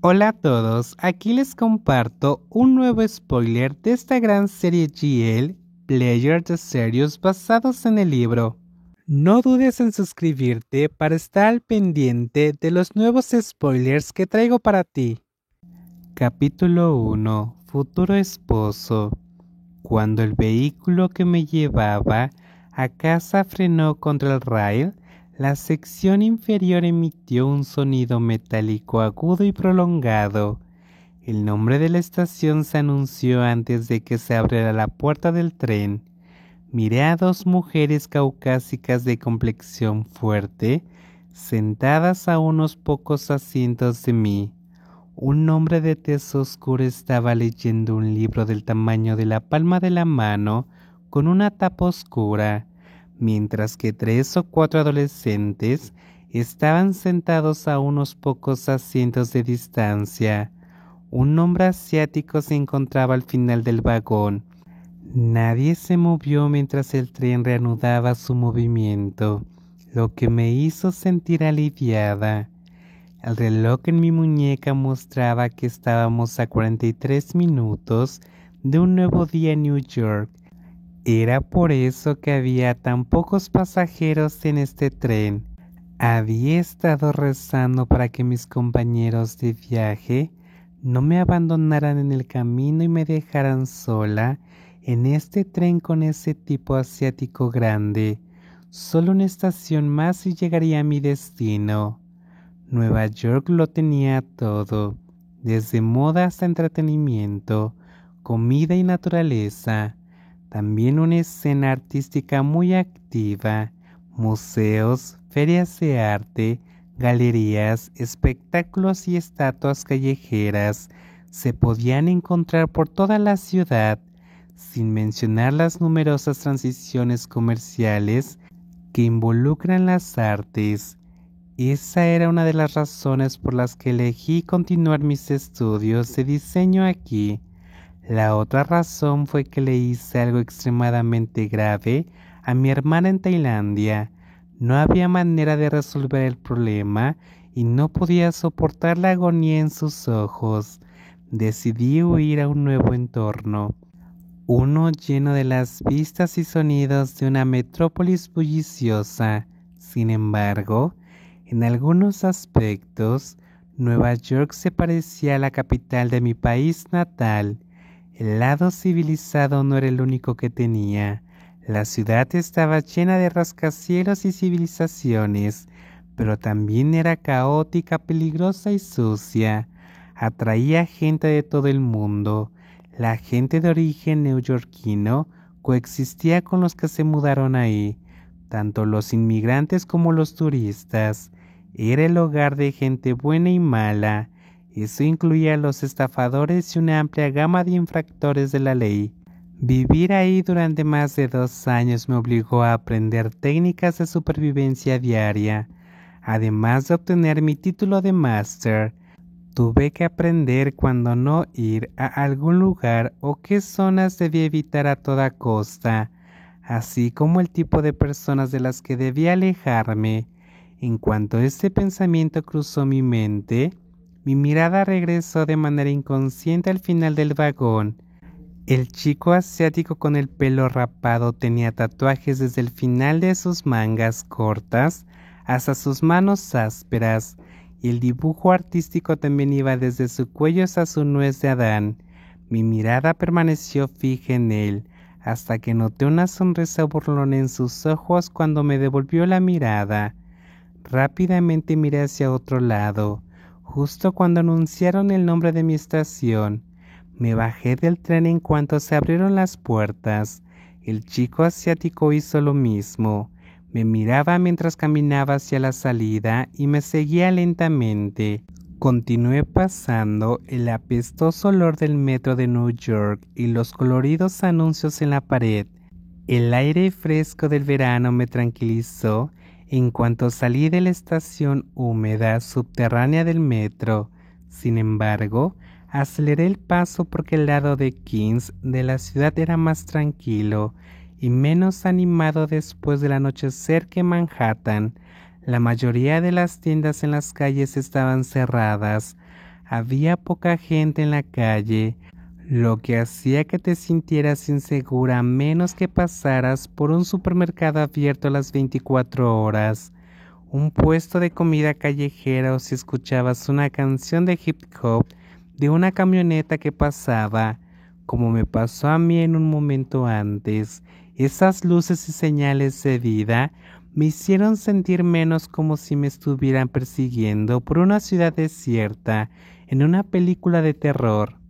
Hola a todos, aquí les comparto un nuevo spoiler de esta gran serie GL, Player the Series, basados en el libro. No dudes en suscribirte para estar al pendiente de los nuevos spoilers que traigo para ti. Capítulo 1. Futuro esposo. Cuando el vehículo que me llevaba a casa frenó contra el rail, la sección inferior emitió un sonido metálico agudo y prolongado. El nombre de la estación se anunció antes de que se abriera la puerta del tren. Miré a dos mujeres caucásicas de complexión fuerte, sentadas a unos pocos asientos de mí. Un hombre de tez oscura estaba leyendo un libro del tamaño de la palma de la mano con una tapa oscura, mientras que 3 o 4 adolescentes estaban sentados a unos pocos asientos de distancia. Un hombre asiático se encontraba al final del vagón. Nadie se movió mientras el tren reanudaba su movimiento, lo que me hizo sentir aliviada. El reloj en mi muñeca mostraba que estábamos a 43 minutos de un nuevo día en New York. Era por eso que había tan pocos pasajeros en este tren. Había estado rezando para que mis compañeros de viaje no me abandonaran en el camino y me dejaran sola en este tren con ese tipo asiático grande. Solo una estación más y llegaría a mi destino. Nueva York lo tenía todo, desde moda hasta entretenimiento, comida y naturaleza. También una escena artística muy activa, museos, ferias de arte, galerías, espectáculos y estatuas callejeras se podían encontrar por toda la ciudad, sin mencionar las numerosas transiciones comerciales que involucran las artes. Esa era una de las razones por las que elegí continuar mis estudios de diseño aquí. La otra razón fue que le hice algo extremadamente grave a mi hermana en Tailandia. No había manera de resolver el problema y no podía soportar la agonía en sus ojos. Decidí huir a un nuevo entorno, uno lleno de las vistas y sonidos de una metrópolis bulliciosa. Sin embargo, en algunos aspectos, Nueva York se parecía a la capital de mi país natal. El lado civilizado no era el único que tenía. La ciudad estaba llena de rascacielos y civilizaciones, pero también era caótica, peligrosa y sucia. Atraía gente de todo el mundo. La gente de origen neoyorquino coexistía con los que se mudaron ahí, tanto los inmigrantes como los turistas. Era el hogar de gente buena y mala. Eso incluía a los estafadores y una amplia gama de infractores de la ley. Vivir ahí durante más de 2 años me obligó a aprender técnicas de supervivencia diaria. Además de obtener mi título de máster, tuve que aprender cuándo no ir a algún lugar o qué zonas debía evitar a toda costa, así como el tipo de personas de las que debía alejarme. En cuanto este pensamiento cruzó mi mente, mi mirada regresó de manera inconsciente al final del vagón. El chico asiático con el pelo rapado tenía tatuajes desde el final de sus mangas cortas hasta sus manos ásperas, y el dibujo artístico también iba desde su cuello hasta su nuez de Adán. Mi mirada permaneció fija en él, hasta que noté una sonrisa burlona en sus ojos cuando me devolvió la mirada. Rápidamente miré hacia otro lado, justo cuando anunciaron el nombre de mi estación. Me bajé del tren en cuanto se abrieron las puertas. El chico asiático hizo lo mismo. Me miraba mientras caminaba hacia la salida y me seguía lentamente. Continué pasando el apestoso olor del metro de New York y los coloridos anuncios en la pared. El aire fresco del verano me tranquilizó en cuanto salí de la estación húmeda subterránea del metro. Sin embargo, aceleré el paso porque el lado de Queens de la ciudad era más tranquilo y menos animado después del anochecer que Manhattan. La mayoría de las tiendas en las calles estaban cerradas. Había poca gente en la calle, lo que hacía que te sintieras insegura a menos que pasaras por un supermercado abierto a las 24 horas, un puesto de comida callejera o si escuchabas una canción de hip hop de una camioneta que pasaba, como me pasó a mí en un momento antes. Esas luces y señales de vida me hicieron sentir menos como si me estuvieran persiguiendo por una ciudad desierta en una película de terror.